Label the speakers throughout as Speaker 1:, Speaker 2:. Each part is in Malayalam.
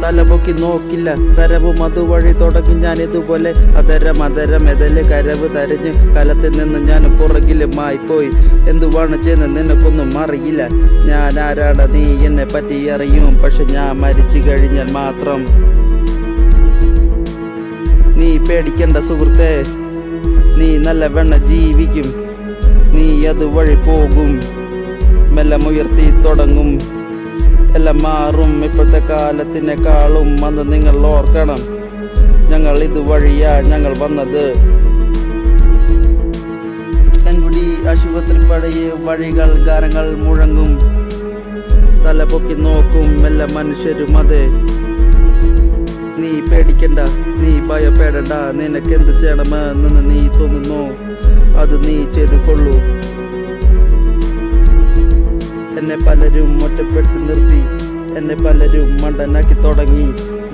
Speaker 1: തലപൊക്കി നോക്കില്ല. തരവും അതുവഴി തുടങ്ങി ഞാൻ ഇതുപോലെ അതരം എതല് കരവ് തരഞ്ഞ് കലത്തിൽ നിന്ന് ഞാൻ പുറകിലുമായി പോയി. എന്തുവാണ് ചെയ്യുന്നത് നിനക്കൊന്നും അറിയില്ല. ഞാൻ ആരാണ് നീ എന്നെ പറ്റി അറിയും. പക്ഷെ ഞാൻ മരിച്ചു കഴിഞ്ഞാൽ മാത്രം. നീ പേടിക്കണ്ട സുഹൃത്തേ, നീ നല്ല വെണ്ണ ജീവിക്കും. നീ അതുവഴി പോകും, മെല്ലെ ഉയർത്തി തുടങ്ങും. എല്ലാം മാറും ഇപ്പോഴത്തെ കാലത്തിനേക്കാളും. അത് നിങ്ങൾ ഓർക്കണം, ഞങ്ങൾ ഇതുവഴിയാ ഞങ്ങൾ വന്നത്. കൻകുടി ആശുപത്രിപ്പടയെ വഴികൾ ഗാനങ്ങൾ മുഴങ്ങും. തലപൊക്കി നോക്കും എല്ലാ മനുഷ്യരും. അതെ, നീ പേടിക്കണ്ട, നീ ഭയപ്പെടണ്ട. നിനക്കെന്ത് ചെയ്യണമെന്ന് നീ തോന്നുന്നു അത് നീ ചെയ്തു കൊള്ളൂ. എന്നെ പലരും ഒറ്റപ്പെടുത്തി നിർത്തി, എന്നെ പലരും മണ്ടനാക്കി തുടങ്ങി.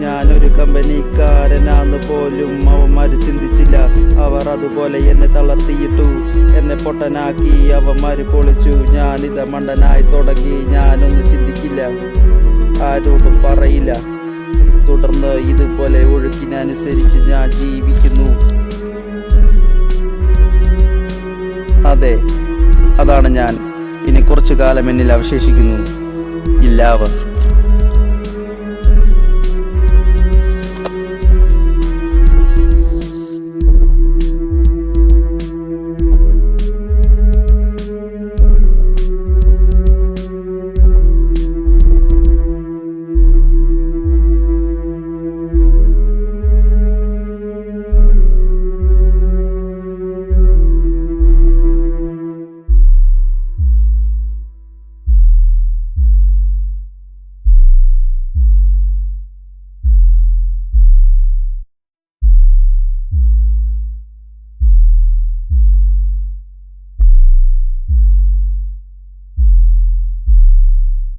Speaker 1: ഞാനൊരു കമ്പനിക്കാരനാന്ന് പോലും അവന്മാര് ചിന്തിച്ചില്ല. അവർ അതുപോലെ എന്നെ തളർത്തിയിട്ടു, എന്നെ പൊട്ടനാക്കി അവന്മാര് പൊളിച്ചു. ഞാനിത് മണ്ടനായി തുടങ്ങി, ഞാനൊന്നും ചിന്തിക്കില്ല, ആരോടും പറയില്ല. തുടർന്ന് ഇതുപോലെ ഒഴുക്കിനനുസരിച്ച് ഞാൻ ജീവിക്കുന്നു. അതെ, അതാണ് ഞാൻ. ഇനി കുറച്ചു കാലം എന്നിൽ അവശേഷിക്കുന്നു. ഇല്ലാവ.